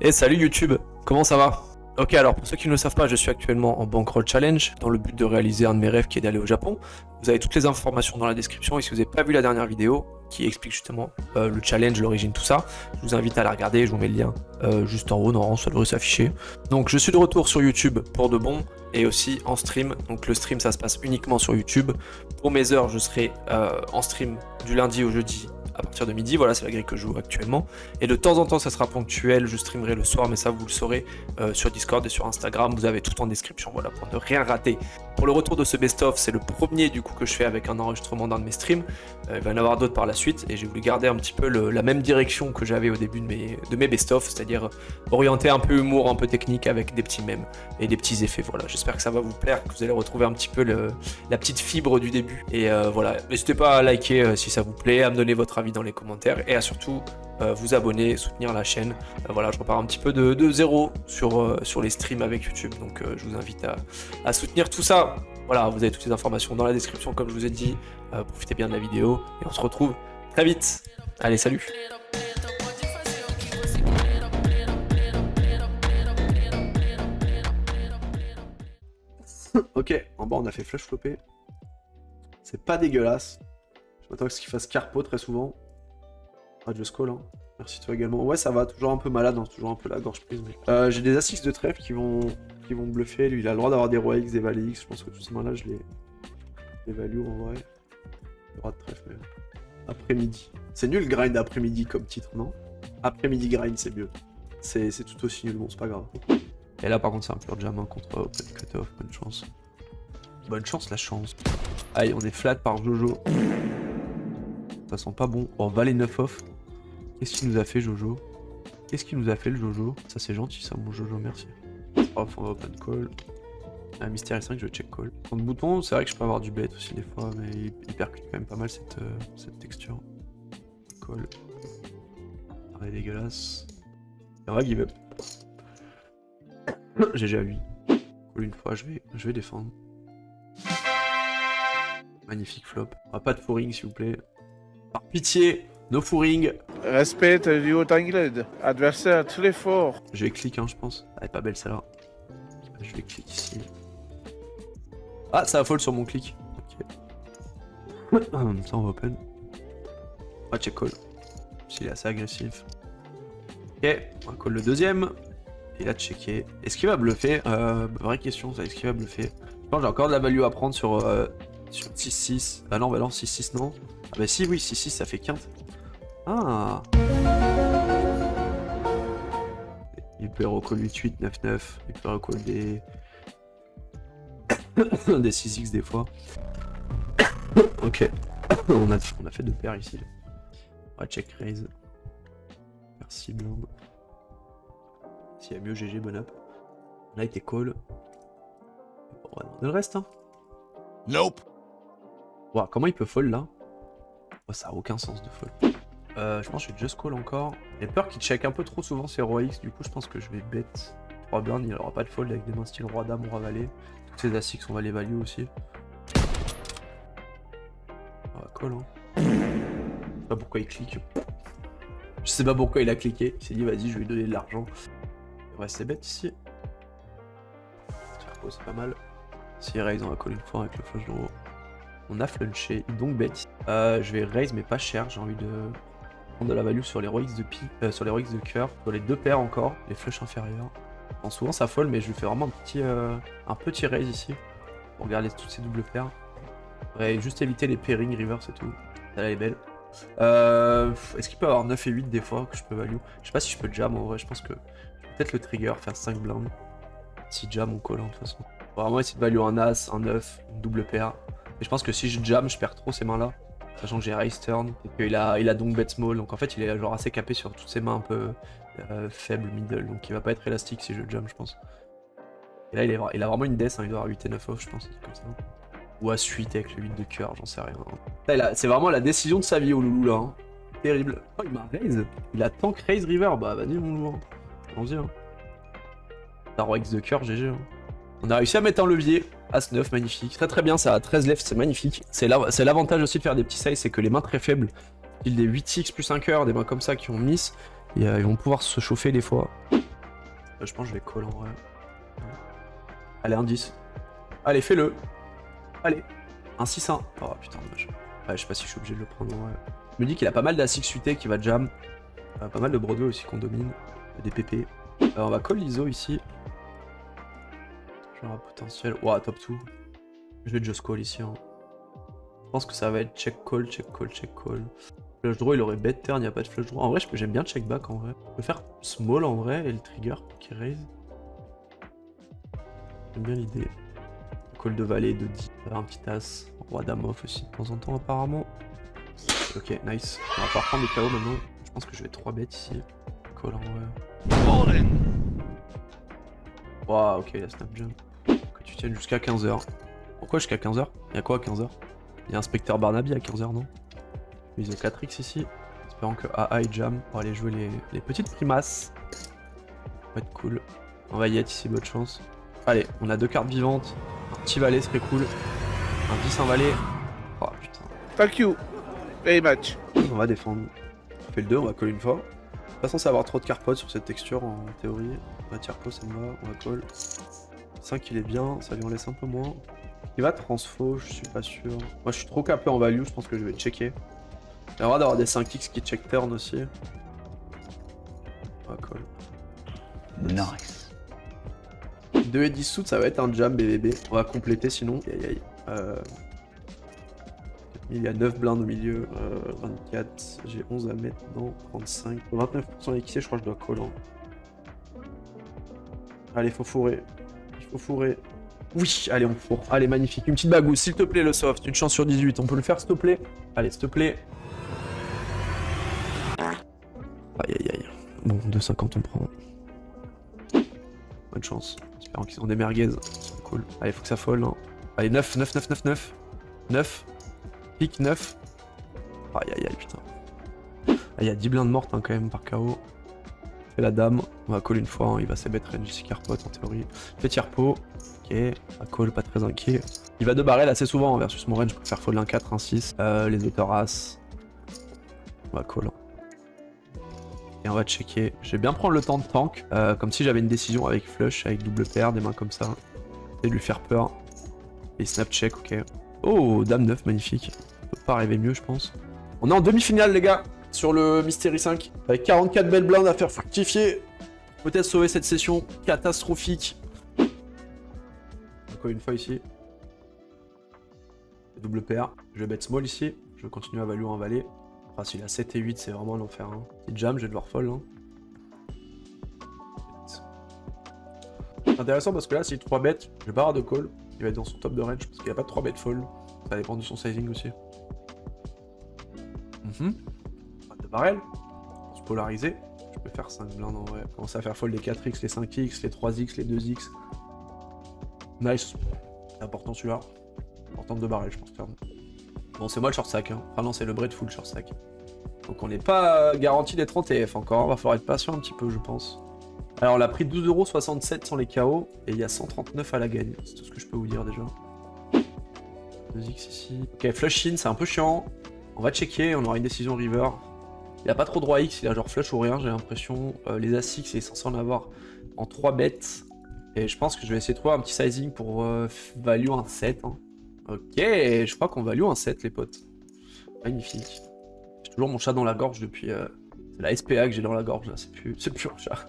Et salut YouTube, comment ça va? Ok, alors pour ceux qui ne le savent pas, je suis actuellement en Bankroll Challenge dans le but de réaliser un de mes rêves qui est d'aller au Japon. Vous avez toutes les informations dans la description et si vous n'avez pas vu la dernière vidéo qui explique justement le challenge, l'origine, tout ça, je vous invite à la regarder, je vous mets le lien juste en haut, normalement ça devrait s'afficher. Donc je suis de retour sur YouTube pour de bon et aussi en stream. Donc le stream ça se passe uniquement sur YouTube. Pour mes heures, je serai en stream du lundi au jeudi à partir de midi, voilà c'est la grille que je joue actuellement. Et de temps en temps ça sera ponctuel, je streamerai le soir, mais ça vous le saurez sur Discord et sur Instagram, vous avez tout en description, voilà, pour ne rien rater. Pour le retour de ce best-of, c'est le premier du coup que je fais avec un enregistrement d'un de mes streams. Il va y en avoir d'autres par la suite, et j'ai voulu garder un petit peu la même direction que j'avais au début de mes best-of, c'est-à-dire orienter un peu humour, un peu technique avec des petits mèmes et des petits effets, voilà. J'espère que ça va vous plaire, que vous allez retrouver un petit peu la petite fibre du début. Et voilà, n'hésitez pas à liker si ça vous plaît, à me donner votre avis dans les commentaires, et à surtout vous abonner, soutenir la chaîne. Voilà, je repars un petit peu de zéro sur les streams avec YouTube, donc je vous invite à soutenir tout ça. Voilà, vous avez toutes les informations dans la description comme je vous ai dit. Profitez bien de la vidéo et on se retrouve très vite. Allez, salut! Ok, en bas on a fait flush flopper. C'est pas dégueulasse. Je m'attends à ce qu'il fasse carpo très souvent. Ah, just call, hein. Merci toi également. Ouais, ça va, toujours un peu malade, hein, toujours un peu la gorge prise. Mais... j'ai des As-X de trèfle qui vont bluffer. Lui, il a le droit d'avoir des Rois X, des Val X. Je pense que tous ces mains-là, je les value en vrai. Droit de trèfle, mais... Après-midi. C'est nul grind après-midi comme titre, non? Après-midi grind, c'est mieux. C'est tout aussi nul, bon, c'est pas grave. Et là, par contre, c'est un pur jam contre Open Cutoff. Bonne chance. Bonne chance, la chance. Aïe, on est flat par Jojo. Ça sent pas bon. Oh, Valet 9 off. Qu'est-ce qu'il nous a fait, Jojo? Qu'est-ce qu'il nous a fait, le Jojo? Ça, c'est gentil, ça, mon Jojo, merci. Off, on va open call. Un mystère 5, je vais check call. Contre bouton, c'est vrai que je peux avoir du bet aussi des fois, mais il percute quand même pas mal cette texture. Call. Arrêt dégueulasse. C'est vrai, give up. GG à lui. Call une fois, je vais défendre. Magnifique flop. Ah, pas de fourring, s'il vous plaît. Par pitié, no fourring. Respecte du haut angle. Adversaire, tous les forts. Je vais click, hein, je pense. Elle est pas belle celle-là. Je vais click ici. Ah, ça va fold sur mon clic. Ok. Ça, on va open. Ah, check call. S'il est assez agressif. Ok, on va call le deuxième. Il a checké. Est-ce qu'il va bluffer? Vraie question, ça. Est-ce qu'il va bluffer? Je pense que j'ai encore de la value à prendre sur 6-6. Ah non, bah non, 6-6 non. Ah bah si, oui, 6-6 ça fait quinte. Ah. Il peut recall 8-8, 9-9. Il peut recall des... des 6x des fois. Ok. on a fait deux paires ici. On va check raise. Merci blind. S'il y a mieux, GG, bon up. On a été call. Bon, on va demander le reste, hein. Nope. Wow, comment il peut fold là? Oh, ça a aucun sens de fold. Je pense que je vais just call encore. J'ai peur qu'il check un peu trop souvent ses rois X, du coup je pense que je vais bet 3 blindes, il n'aura pas de fold avec des mains style roi dame ou roi valet. Toutes ces as-X on va les value aussi. On va call, hein. Je sais pas pourquoi il clique. Je sais pas pourquoi il a cliqué. Il s'est dit vas-y je vais lui donner de l'argent. Il reste les bêtes ici. C'est pas mal. Si raise on va call une fois avec le flush de haut. On a flunché, donc bet. Je vais raise mais pas cher, j'ai envie de prendre de la value sur les rois X de pi, sur les rois X de cœur, sur les deux paires encore, les flushs inférieurs. Bon, souvent ça fold mais je lui fais vraiment un petit raise ici, pour regarder toutes ces doubles paires. Ouais, juste éviter les pairings river c'est tout. Celle-là elle est belle. Est-ce qu'il peut avoir 9 et 8 des fois que je peux value? Je sais pas si je peux jam en vrai, je pense que peut-être le trigger, faire 5 blindes. Si jam on call hein, de toute façon. On va vraiment essayer de value un as, un 9, une double paire. Mais je pense que si je jam, je perds trop ces mains là. Sachant que j'ai raise turn et qu'il a donc bet small. Donc en fait il est genre assez capé sur toutes ces mains un peu faibles, middle. Donc il va pas être élastique si je jam je pense. Et là il a vraiment une death, hein, il doit avoir 8 et 9 off je pense, un truc comme ça. Ou à suite avec le 8 de cœur, j'en sais rien. C'est vraiment la décision de sa vie au loulou là. Hein. Terrible. Oh il m'a raise. Il a tank raise river. Bah vas-y mon loulou. Hein. Allons-y. Hein. La roi X de cœur, GG. Hein. On a réussi à mettre un levier. As-9, magnifique. Très très bien, ça a 13 left, c'est magnifique. C'est l'avantage aussi de faire des petits sizes, c'est que les mains très faibles, des 8x plus un cœur, des mains comme ça qui ont miss, ils vont pouvoir se chauffer des fois. Je pense que je vais call en vrai. Allez, un 10. Allez, fais-le. Allez. Un 6-1. Oh putain, dommage. Ouais, je sais pas si je suis obligé de le prendre en vrai. Je me dis qu'il a pas mal d'A6 suité qui va jam. Pas mal de Broadway aussi qu'on domine. Des PP. On va call l'ISO ici. Genre un potentiel. Ouah, top 2. Je vais just call ici. Hein. Je pense que ça va être check call, check call, check call. Flush draw, il aurait bet turn, il n'y a pas de flush draw. En vrai, j'aime bien check back en vrai. Je peux faire small en vrai et le trigger qui raise. J'aime bien l'idée. Call de valet, de 10, un petit as. Roi dame off aussi de temps en temps apparemment. Ok, nice. On va pouvoir prendre des KO maintenant. Je pense que je vais 3 bet ici. Call en vrai. Wow, ok, la snap jump. Que tu tiennes jusqu'à 15h. Pourquoi jusqu'à 15h? Il y a quoi à 15h? Il y a Inspecteur Barnaby à 15h, non? Mise au 4x ici. Espérant que AA et jam pour aller jouer les petites primasses. Ça va être cool. On va y être ici, bonne chance. Allez, on a 2 cartes vivantes. Un petit valet serait cool. Un 10, un valet. Oh putain. Thank you. Very much. On va défendre. On fait le 2, on va coller une fois. Pas censé avoir trop de cartes sur cette texture en théorie. On va tirer pot, ça me va. On va call. 5 il est bien, ça lui en laisse un peu moins. Il va transfo, je suis pas sûr. Moi je suis trop capé en value, je pense que je vais checker. Il y a le droit d'avoir des 5x qui check turn aussi. On va call. Nice. 2 et 10 suit, ça va être un jam BBB. On va compléter sinon. Aïe aïe. Il y a 9 blindes au milieu. 24. J'ai 11 à mettre. Non, 35. 29% XC, je crois que je dois call. Hein. Allez, faut fourrer. Il faut fourrer. Oui, allez, on fourre. Allez, magnifique. Une petite bagousse, s'il te plaît, le soft. Une chance sur 18. On peut le faire, s'il te plaît? Allez, s'il te plaît. Aïe aïe aïe. Bon, 2,50 on prend. Bonne chance. Espérons qu'ils ont des merguez. Cool. Allez, faut que ça folle. Hein. Allez, 9, 9, 9, 9, 9. 9. Pique 9. Aïe aïe aïe, putain. Ah, il y a 10 blindes mortes hein, quand même par KO. Fait la dame. On va call une fois. Hein. Il va s'ébêtre range ici, carpot en théorie. Fait tiers pot. Ok. À call, pas très inquiet. Il va 2 barrels assez souvent hein, versus mon range. Je préfère fold un 4, un 6. Les auteurs as. On va call. Et on va checker. Je vais bien prendre le temps de tank. Comme si j'avais une décision avec flush, avec double paire, des mains comme ça. Et lui faire peur. Et snap check, ok. Oh, dame 9, magnifique. Ça peut pas arriver mieux, je pense. On est en demi-finale, les gars, sur le Mystery 5. Avec 44 belles blindes à faire fructifier. Peut-être sauver cette session catastrophique. Encore une fois ici. Double paire. Je vais bet small ici. Je vais continuer à value en valet. Enfin, s'il a 7 et 8, c'est vraiment l'enfer. Hein. Si jam, je vais devoir fold. Hein. C'est intéressant parce que là, s'il 3 bet, je vais pas avoir de call. Il va être dans son top de range parce qu'il n'y a pas de 3 bet fold. Ça dépend de son sizing aussi. Pas de barrel. Pour se polariser. Je peux faire 5 blindes en vrai. Commencer à faire fold les 4x, les 5x, les 3x, les 2x. Nice. C'est important celui-là. Important de barrel, je pense. Clairement. Bon, c'est moi le short stack. Hein. Enfin, non, c'est le bread full short stack. Donc, on n'est pas garanti d'être en TF encore. Va falloir être patient un petit peu, je pense. Alors, on a pris 12,67€ sans les KO. Et il y a 139 à la gagne. C'est tout ce que je peux vous dire déjà. 2x ici. Ok, flush in, c'est un peu chiant. On va checker. On aura une décision river. Il a pas trop droit X. Il a genre flush ou rien, j'ai l'impression. Les As-X, il est censé en avoir en 3 bêtes. Et je pense que je vais essayer de trouver un petit sizing pour value un 7. Hein. Ok, je crois qu'on value un 7 les potes. Magnifique. J'ai toujours mon chat dans la gorge depuis... C'est la SPA que j'ai dans la gorge là, c'est plus un chat.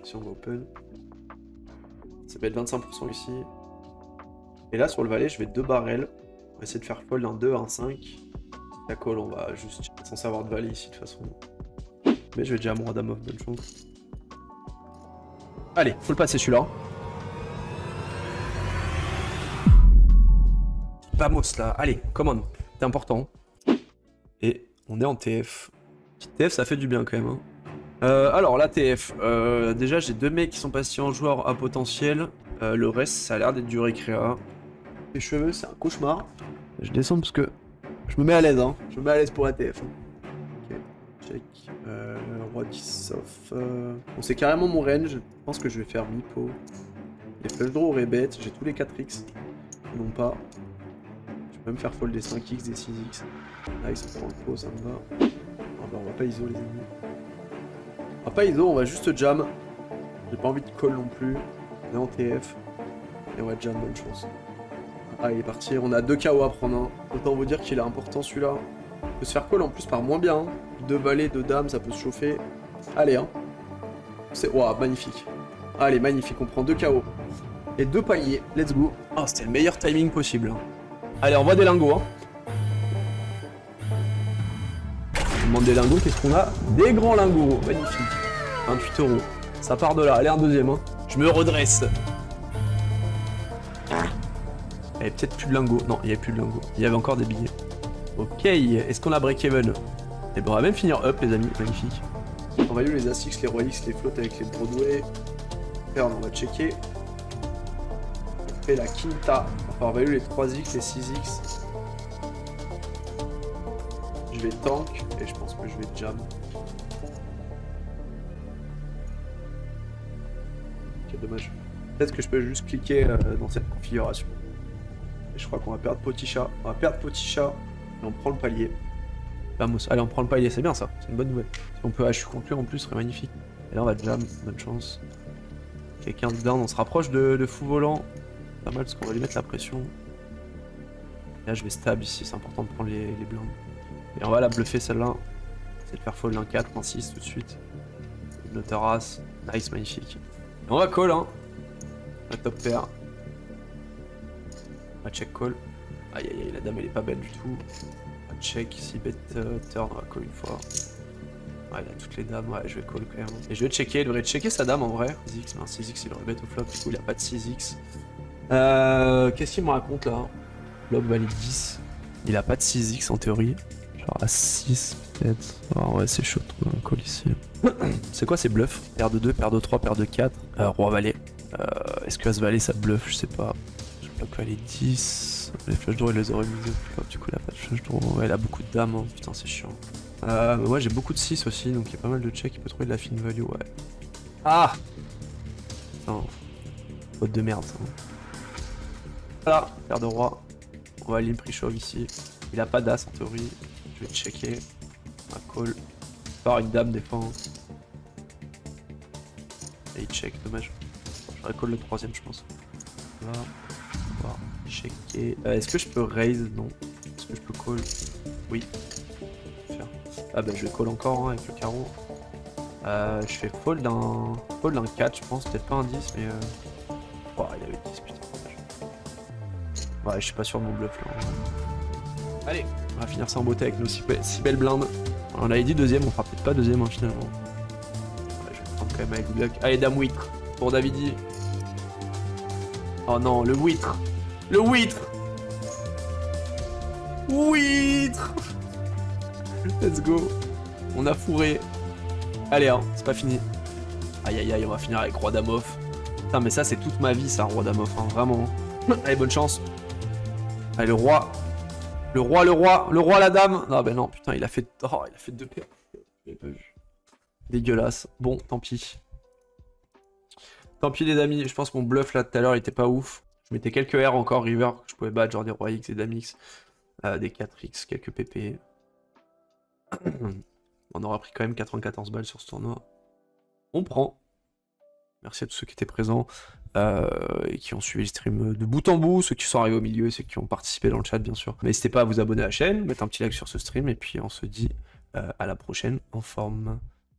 Si on va open. Ça va être 25% ici. Et là sur le valet je vais 2 barrels. On va essayer de faire fold un 2, un 5. La call on va juste... Sans savoir de valet ici de toute façon. Mais je vais déjà à mon dame off, bonne chance. Allez, faut le passer celui-là. Vamos là, allez, come on, c'est important. Et on est en TF. Petite TF, ça fait du bien quand même. Hein. Alors, la TF, déjà j'ai 2 mecs qui sont passés en joueur à potentiel. Le reste, ça a l'air d'être du récréa. Les cheveux, c'est un cauchemar. Je descends parce que je me mets à l'aise, hein. Je me mets à l'aise pour la TF. Hein. Ok, check. Roi 10 off. Bon, c'est carrément mon range. Je pense que je vais faire mi-pot. Les flush draw aurait bête. J'ai tous les 4x. Non pas. Je peux même faire fold des 5x, des 6x. Nice, on prend le pot, ça me va. Ah bah on va pas ISO les amis. On va pas ISO, on va juste jam. J'ai pas envie de call non plus. On est en TF. Et on va jam, bonne chance. Ah, il est parti. On a 2 KO à prendre. Hein. Autant vous dire qu'il est important celui-là. On peut se faire call en plus par moins bien. Hein. 2 valets, 2 dames, ça peut se chauffer. Allez, hein. C'est... Waouh, magnifique. Allez, magnifique. On prend 2 KO. Et 2 paliers. Let's go. Oh, c'était le meilleur timing possible. Hein. Allez, on voit des lingots. Hein. On demande des lingots. Qu'est-ce qu'on a? Des grands lingots. Magnifique. 28 €. Ça part de là. Allez, un deuxième. Hein. Je me redresse. Il n'y avait peut-être plus de lingots. Non, il n'y avait plus de lingots. Il y avait encore des billets. Ok. Est-ce qu'on a break-even? Et bon, on va même finir up, les amis. Magnifique. On va eu les As-X, les Roi-X, les flottes avec les Broadway. Merde, on va checker. On fait la Quinta. Enfin, on va eu les 3X, les 6X. Je vais tank et je pense que je vais jam. Ok, dommage. Peut-être que je peux juste cliquer dans cette configuration. Et je crois qu'on va perdre Poticha. On va perdre Poticha et on prend le palier. Vamos. Allez, on prend le palier, c'est bien ça. C'est une bonne nouvelle. Si on peut HU conclure en plus, ce serait magnifique. Et là, on va jam. Bonne chance. Ok, 15 down. On se rapproche de fou volant. Pas mal parce qu'on va lui mettre la pression. Et là, je vais stab ici. C'est important de prendre les blindes. Et on va la bluffer celle-là. C'est de faire fold 1-4, 1-6 tout de suite. Une terrasse. Nice, magnifique. Et on va call, hein. On va top pair. On va check call. Aïe aïe aïe, la dame elle est pas belle du tout. On va check ici, bet turn, on va call une fois. Ouais, il a toutes les dames, ouais, je vais call quand même. Et je vais checker, il devrait checker sa dame en vrai. 6x, mais un 6x il aurait bet au flop, du coup il a pas de 6x. Qu'est-ce qu'il me raconte là? Flop valide 10. Il a pas de 6x en théorie. Genre à 6 peut-être. Oh, ouais, c'est chaud de trouver un call ici. C'est quoi ces bluffs? Paire de 2, paire de 3, paire de 4. Roi valet. Est-ce que As valet ça bluffe? Je sais pas. Je bloque valet 10. Les flush draws il les aurait misés. Du coup il a pas de flush draw. Ouais, il a beaucoup de dames. Hein. Putain, c'est chiant. Moi j'ai beaucoup de 6 aussi, donc il y a pas mal de checks. Il peut trouver de la fine value, ouais. Ah! Putain. Faute de merde ça. Voilà, paire de roi. On va limp pre-shove ici. Il a pas d'as en théorie. Je vais checker. On va call. Par une dame défend. Et il check, dommage. J'aurais call le troisième, je pense. Là. On va checker. Est-ce que je peux raise? Non. Est-ce que je peux call? Oui. Faire. Ah bah je vais call encore hein, avec le carreau. Je fais fold un 4, je pense. Peut-être pas un 10, mais. Oh, il avait 10, putain. Ouais, je suis pas sûr de mon bluff là. Allez, on va finir ça en beauté avec nos 6 belles blindes. On avait dit deuxième, on fera peut-être pas deuxième hein, finalement. Ouais, je vais prendre quand même avec le bloc. Allez, dame huître pour Davidi. Oh non, le huître. Le huître. Huître. Let's go. On a fourré. Allez, hein, c'est pas fini. Aïe aïe aïe, on va finir avec roi dame off. Putain, mais ça c'est toute ma vie ça, roi dame off, hein, vraiment. Allez, bonne chance. Allez, le roi. Le roi, la dame. Non, ben non, putain, il a fait 2 paires. J'ai pas vu. Dégueulasse. Bon, tant pis. Tant pis, les amis. Je pense que mon bluff là tout à l'heure, il était pas ouf. Je mettais quelques R encore, river, que je pouvais battre, genre des rois X et dames X. Des 4X, quelques PP. On aura pris quand même 94 balles sur ce tournoi. On prend. Merci à tous ceux qui étaient présents et qui ont suivi le stream de bout en bout, ceux qui sont arrivés au milieu et ceux qui ont participé dans le chat bien sûr. N'hésitez pas à vous abonner à la chaîne, mettre un petit like sur ce stream et puis on se dit à la prochaine en forme.